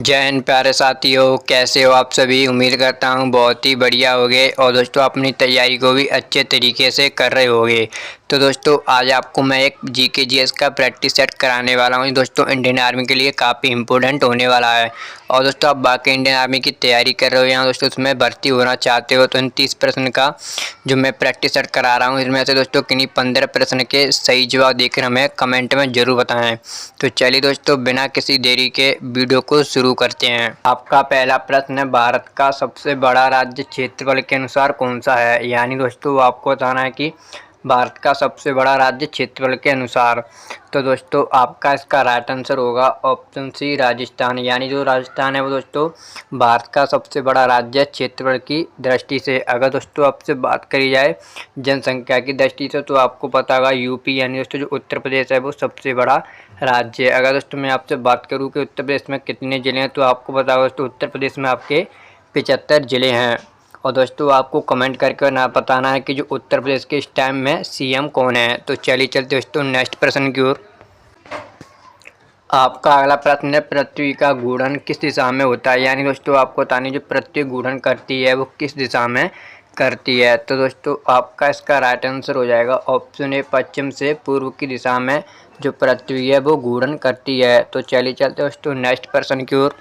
जय हिंद प्यारे साथियों, कैसे हो आप सभी। उम्मीद करता हूँ बहुत ही बढ़िया होगे और दोस्तों अपनी तैयारी को भी अच्छे तरीके से कर रहे होगे। तो दोस्तों आज आपको मैं एक जीके जीएस का प्रैक्टिस सेट कराने वाला हूँ। दोस्तों इंडियन आर्मी के लिए काफ़ी इंपॉर्टेंट होने वाला है। और दोस्तों आप बाकी इंडियन आर्मी की तैयारी कर रहे हो या दोस्तों उसमें भर्ती होना चाहते हो तो इन 30 प्रश्न का जो मैं प्रैक्टिस सेट करा रहा हूँ इसमें से दोस्तों किन्हीं 15 प्रश्न के सही जवाब देकर हमें कमेंट में ज़रूर बताएं। तो चलिए दोस्तों बिना किसी देरी के वीडियो को शुरू करते हैं। आपका पहला प्रश्न है, भारत का सबसे बड़ा राज्य क्षेत्रफल के अनुसार कौन सा है। यानी दोस्तों आपको बताना है कि भारत का सबसे बड़ा राज्य क्षेत्रफल के अनुसार। तो दोस्तों आपका इसका राइट आंसर होगा ऑप्शन सी राजस्थान। यानी जो राजस्थान है वो दोस्तों भारत का सबसे बड़ा राज्य क्षेत्रफल की दृष्टि से। अगर दोस्तों आपसे बात करी जाए जनसंख्या की दृष्टि से तो आपको पता होगा यूपी यानी दोस्तों जो उत्तर प्रदेश है वो सबसे बड़ा राज्य है। अगर दोस्तों मैं आपसे बात करूं कि उत्तर प्रदेश में कितने ज़िले हैं तो आपको पता होगा दोस्तों उत्तर प्रदेश में आपके 75 ज़िले हैं। और दोस्तों आपको कमेंट करके ना बताना है कि जो उत्तर प्रदेश के इस टाइम में सीएम कौन है। तो चलिए चलते दोस्तों नेक्स्ट प्रश्न की ओर। आपका अगला प्रश्न है, पृथ्वी का घूर्णन किस दिशा में होता है। यानी दोस्तों आपको बताना है जो पृथ्वी घूर्णन करती है वो किस दिशा में करती है। तो दोस्तों आपका इसका राइट आंसर हो जाएगा ऑप्शन ए पश्चिम से पूर्व की दिशा में जो पृथ्वी है वो घूर्णन करती है। तो चलिए चलते दोस्तों नेक्स्ट प्रश्न की ओर।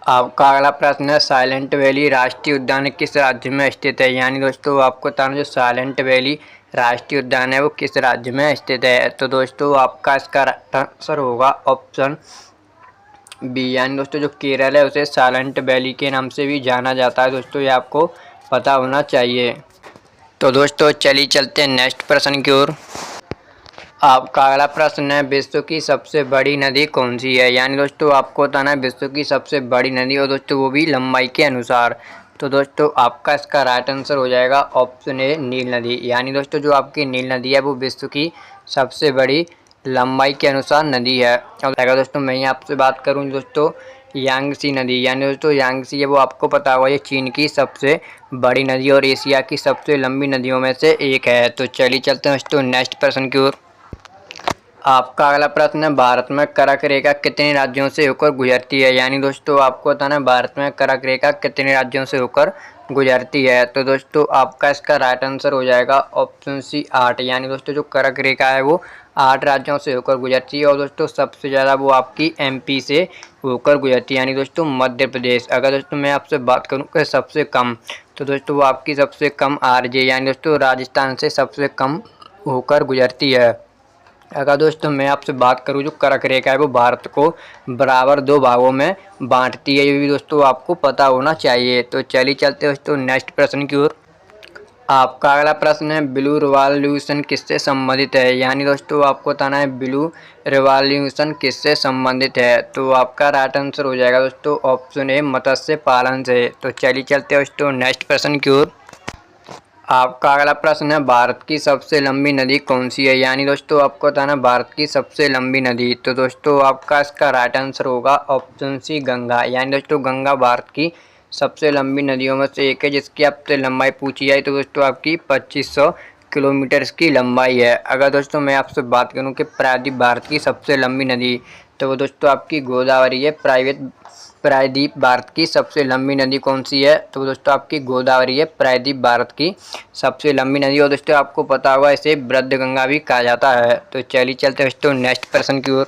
आपका अगला प्रश्न है, साइलेंट वैली राष्ट्रीय उद्यान किस राज्य में स्थित है। यानी दोस्तों आपको बताना जो साइलेंट वैली राष्ट्रीय उद्यान है वो किस राज्य में स्थित है। तो दोस्तों आपका इसका आंसर होगा ऑप्शन बी। यानी दोस्तों जो केरल है उसे साइलेंट वैली के नाम से भी जाना जाता है। दोस्तों ये आपको पता होना चाहिए। तो दोस्तों चलिए चलते हैं नेक्स्ट प्रश्न की ओर। आपका अगला प्रश्न है, विश्व की सबसे बड़ी नदी कौन सी है। यानी दोस्तों आपको बताना है विश्व की सबसे बड़ी नदी और दोस्तों वो भी लंबाई के अनुसार। तो दोस्तों आपका इसका राइट आंसर हो जाएगा ऑप्शन ए नील नदी। यानी दोस्तों जो आपकी नील नदी है वो विश्व की सबसे बड़ी लंबाई के अनुसार नदी है। और अगर दोस्तों मैं यहाँ आपसे बात करूँ दोस्तों यांगसी नदी, यानी दोस्तों यांगसी है वो आपको पता होगा ये चीन की सबसे बड़ी नदी और एशिया की सबसे लंबी नदियों में से एक है। तो चलिए चलते हैं दोस्तों नेक्स्ट प्रश्न की ओर। आपका अगला प्रश्न है, भारत में कर्क रेखा कितने राज्यों से होकर गुजरती है। यानी दोस्तों आपको बताना है भारत में कर्क रेखा कितने राज्यों से होकर गुजरती है। तो दोस्तों आपका इसका राइट आंसर हो जाएगा ऑप्शन सी 8। यानी दोस्तों जो कर्क रेखा है वो 8 राज्यों से होकर गुजरती है और दोस्तों सबसे ज़्यादा वो आपकी एमपी से होकर गुजरती है यानी दोस्तों मध्य प्रदेश। अगर दोस्तों मैं आपसे बात करूँ कि सबसे कम तो दोस्तों वो आपकी सबसे कम आरजे यानी दोस्तों राजस्थान से सबसे कम होकर गुजरती है। अगर दोस्तों मैं आपसे बात करूं जो कर्क रेखा है वो भारत को बराबर 2 भागों में बांटती है, ये भी दोस्तों आपको पता होना चाहिए। तो चलिए चलते दोस्तों नेक्स्ट प्रश्न की ओर। आपका अगला प्रश्न है, ब्लू रिवॉल्यूशन किससे संबंधित है। यानी दोस्तों आपको बताना है ब्लू रिवॉल्यूशन किससे संबंधित है। तो आपका राइट आंसर हो जाएगा दोस्तों ऑप्शन ए मत्स्य पालन से। तो चलिए चलते दोस्तों नेक्स्ट प्रश्न की ओर। आपका अगला प्रश्न है, भारत की सबसे लंबी नदी कौन सी है। यानी दोस्तों आपको बताना भारत की सबसे लंबी नदी। तो दोस्तों आपका इसका राइट आंसर होगा ऑप्शन सी गंगा। यानी दोस्तों गंगा भारत की सबसे लंबी नदियों में से एक है जिसकी आपसे लंबाई पूछी जाए तो दोस्तों आपकी 2500 किलोमीटर की लंबाई है। अगर दोस्तों मैं आपसे बात करूं कि प्रायद्वीप भारत की सबसे लंबी नदी तो वो दोस्तों आपकी गोदावरी है। प्रायद्वीप भारत की सबसे लंबी नदी कौन सी है तो दोस्तों आपकी गोदावरी है प्रायद्वीप भारत की सबसे लंबी नदी और दोस्तों आपको पता होगा इसे वृद्धगंगा भी कहा जाता है। तो चलिए चलते दोस्तों नेक्स्ट प्रश्न की ओर।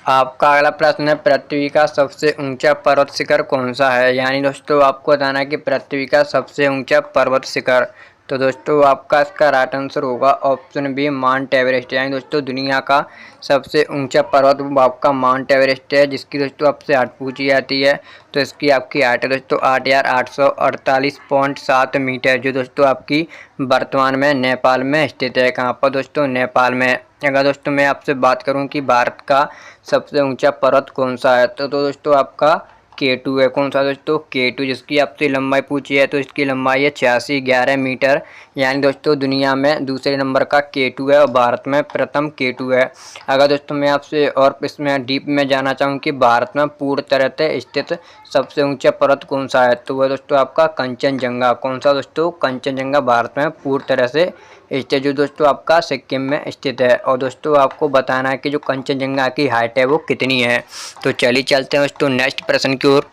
आपका अगला प्रश्न है, पृथ्वी का सबसे ऊंचा पर्वत शिखर कौन सा है। यानी दोस्तों आपको बताना है कि पृथ्वी का सबसे ऊंचा पर्वत शिखर। तो दोस्तों आपका इसका राइट आंसर होगा ऑप्शन बी माउंट एवरेस्ट। यानी दोस्तों दुनिया का सबसे ऊंचा पर्वत वो आपका माउंट एवरेस्ट है जिसकी दोस्तों आपसे हाइट पूछी जाती है। तो इसकी आपकी हाइट है दोस्तों 8,848.7 मीटर जो दोस्तों आपकी वर्तमान में नेपाल में स्थित है। कहाँ पर दोस्तों नेपाल में। अगर दोस्तों मैं आपसे बात करूं कि भारत का सबसे ऊंचा पर्वत कौन सा है तो दोस्तों आपका K2 है। कौन सा दोस्तों K2 जिसकी आपसे लंबाई पूछी है तो इसकी लंबाई है 8611 मीटर। यानी दोस्तों दुनिया में दूसरे नंबर का K2 है और भारत में प्रथम K2 है। अगर दोस्तों मैं आपसे और इसमें डीप में जाना चाहूँ कि भारत में पूर्ण तरह से स्थित सबसे ऊंचा पर्वत कौन सा है तो वह दोस्तों आपका कंचनजंगा। कौन सा दोस्तों कंचनजंगा भारत में पूर्ण तरह से स्टेट जो दोस्तों आपका सिक्किम में स्थित है। और दोस्तों आपको बताना है कि जो कंचनजंगा की हाइट है वो कितनी है। तो चलिए चलते हैं दोस्तों नेक्स्ट प्रश्न की ओर।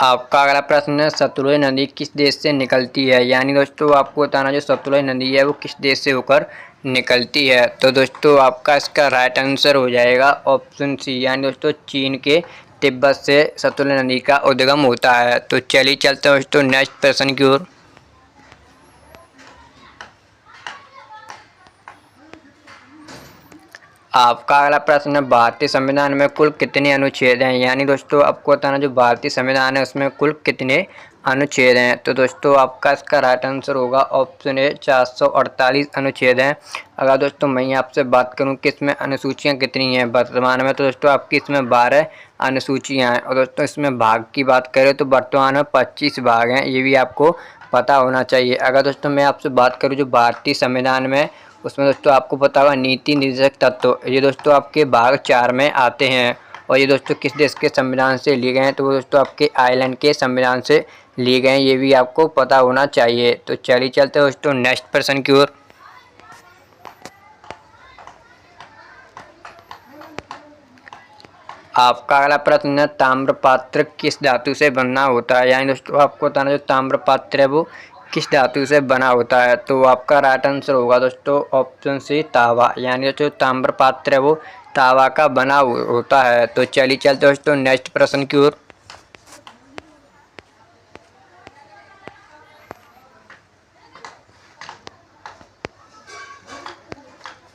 आपका अगला प्रश्न है, सतलुज नदी किस देश से निकलती है। यानी दोस्तों आपको बताना जो सतलुज नदी है वो किस देश से होकर निकलती है। तो दोस्तों आपका इसका राइट आंसर हो जाएगा ऑप्शन सी, यानी दोस्तों चीन के तिब्बत से सतलुज नदी का उद्गम होता है। तो चलिए चलते हैं दोस्तों नेक्स्ट प्रश्न की ओर। आपका अगला प्रश्न है, भारतीय संविधान में कुल कितने अनुच्छेद हैं। यानी दोस्तों आपको बताना जो भारतीय संविधान है उसमें कुल कितने अनुच्छेद हैं। तो दोस्तों आपका इसका राइट आंसर होगा ऑप्शन ए 448 अनुच्छेद हैं। अगर दोस्तों मैं आपसे बात करूं कि इसमें अनुसूचियां कितनी हैं वर्तमान में, तो दोस्तों आपकी इसमें 12 अनुसूचियां हैं। और दोस्तों इसमें भाग की बात करें तो वर्तमान में 25 भाग हैं, ये भी आपको पता होना चाहिए। अगर दोस्तों मैं आपसे बात करूँ जो भारतीय संविधान में, उसमें दोस्तों आपको पता होगा नीति निर्देशक तत्व, ये दोस्तों आपके भाग 4 में आते हैं। और ये दोस्तों किस देश के संविधान से लिए गए हैं, तो वो दोस्तों आपके आयरलैंड के संविधान से लिए गए हैं, ये भी आपको पता होना चाहिए। तो चलिए चलते हैं दोस्तों नेक्स्ट प्रश्न की ओर। आपका अगला प्रश्न है, ताम्रपात्र किस धातु से बना होता है। यानी दोस्तों आपको बताना जो ताम्रपात्र है वो किस धातु से बना होता है। तो आपका राइट आंसर होगा दोस्तों ऑप्शन सी तांबा, यानी जो ताम्रपात्र है वो तांबा का बना होता है। तो चलिए चलते दोस्तों नेक्स्ट प्रश्न की ओर।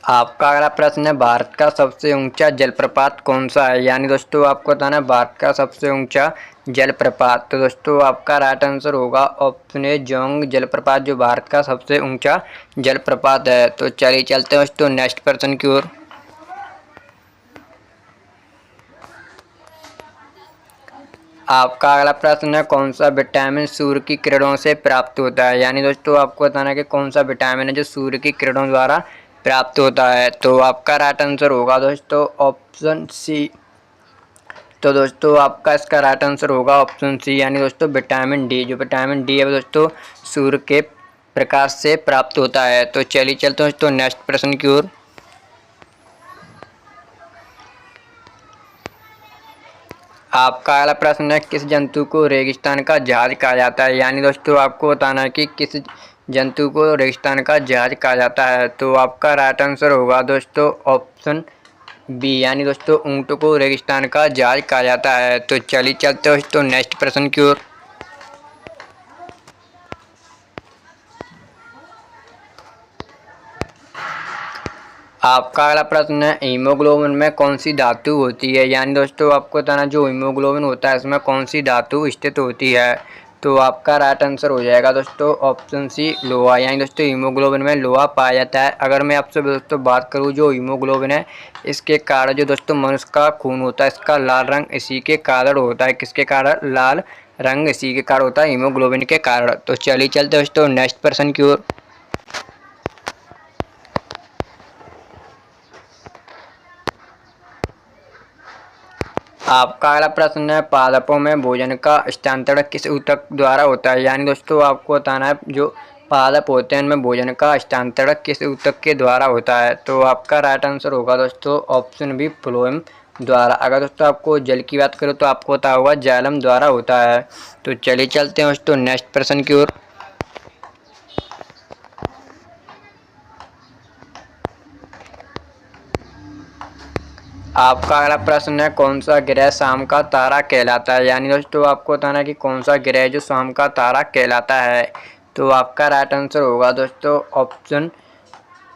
आपका अगला प्रश्न है, भारत का सबसे ऊंचा जलप्रपात कौन सा है। यानी दोस्तों आपको बताना है भारत का सबसे ऊंचा जलप्रपात। तो दोस्तों आपका राइट आंसर होगा ऑप्शन ए जोंग जलप्रपात, जो भारत का सबसे ऊंचा जलप्रपात है। तो चलिए चलते हैं दोस्तों नेक्स्ट प्रश्न की ओर। आपका अगला प्रश्न है, कौन सा विटामिन सूर्य की किरणों से प्राप्त होता है। यानी दोस्तों आपको बताना है कि कौन सा विटामिन है जो सूर्य की किरणों द्वारा प्राप्त होता है। तो आपका राइट आंसर होगा दोस्तों ऑप्शन सी। तो दोस्तों आपका इसका राइट आंसर होगा ऑप्शन सी, यानी दोस्तों विटामिन डी। जो विटामिन डी है वो दोस्तों सूर्य के प्रकाश से प्राप्त होता है। तो चलिए चलते हैं दोस्तों नेक्स्ट प्रश्न की ओर। आपका अगला प्रश्न है, किस जंतु को रेगिस्तान का जहाज कहा जाता है। यानी दोस्तों आपको बताना है कि किस जंतु को रेगिस्तान का जहाज कहा जाता है। तो आपका राइट आंसर होगा दोस्तों ऑप्शन बी, यानी दोस्तों ऊंट को रेगिस्तान का जहाज कहा जाता है। तो चलिए चलते हैं दोस्तों नेक्स्ट प्रश्न की ओर। आपका अगला प्रश्न है, हीमोग्लोबिन में कौन सी धातु होती है। यानी दोस्तों आपको बताना जो हीमोग्लोबिन होता है इसमें कौन सी धातु स्थित होती है। तो आपका राइट आंसर हो जाएगा दोस्तों ऑप्शन सी लोहा, यानी दोस्तों हीमोग्लोबिन में लोहा पाया जाता है। अगर मैं आपसे दोस्तों बात करूं जो हीमोग्लोबिन है इसके कारण जो दोस्तों मनुष्य का खून होता है इसका लाल रंग इसी के कारण होता है। किसके कारण? लाल रंग इसी के कारण होता है, हीमोग्लोबिन के कारण। तो चलिए चलते दोस्तों नेक्स्ट प्रश्न की ओर। आपका अगला प्रश्न है, पादपों में भोजन का स्थानांतरण किस ऊतक द्वारा होता है। यानी दोस्तों आपको बताना है जो पादप होते हैं उनमें भोजन का स्थानांतरण किस ऊतक के द्वारा होता है। तो आपका राइट आंसर होगा दोस्तों ऑप्शन बी फ्लोएम द्वारा। अगर दोस्तों आपको जल की बात करो तो आपको पता होगा जाइलम द्वारा होता है। तो चलिए चलते हैं दोस्तों नेक्स्ट प्रश्न की ओर। आपका अगला प्रश्न है, कौन सा ग्रह शाम का तारा कहलाता है। यानी दोस्तों आपको बताना है कि कौन सा ग्रह जो शाम का तारा कहलाता है। तो आपका राइट आंसर होगा दोस्तों ऑप्शन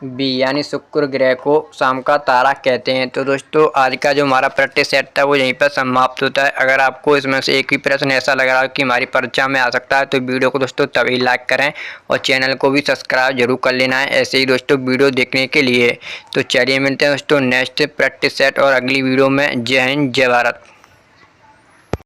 बी, यानी शुक्र ग्रह को शाम का तारा कहते हैं। तो दोस्तों आज का जो हमारा प्रैक्टिस सेट था वो यहीं पर समाप्त होता है। अगर आपको इसमें से एक भी प्रश्न ऐसा लग रहा है कि हमारी परीक्षा में आ सकता है तो वीडियो को दोस्तों तभी लाइक करें और चैनल को भी सब्सक्राइब जरूर कर लेना है ऐसे ही दोस्तों वीडियो देखने के लिए। तो चलिए मिलते हैं दोस्तों नेक्स्ट प्रैक्टिस सेट और अगली वीडियो में। जय हिंद जय भारत।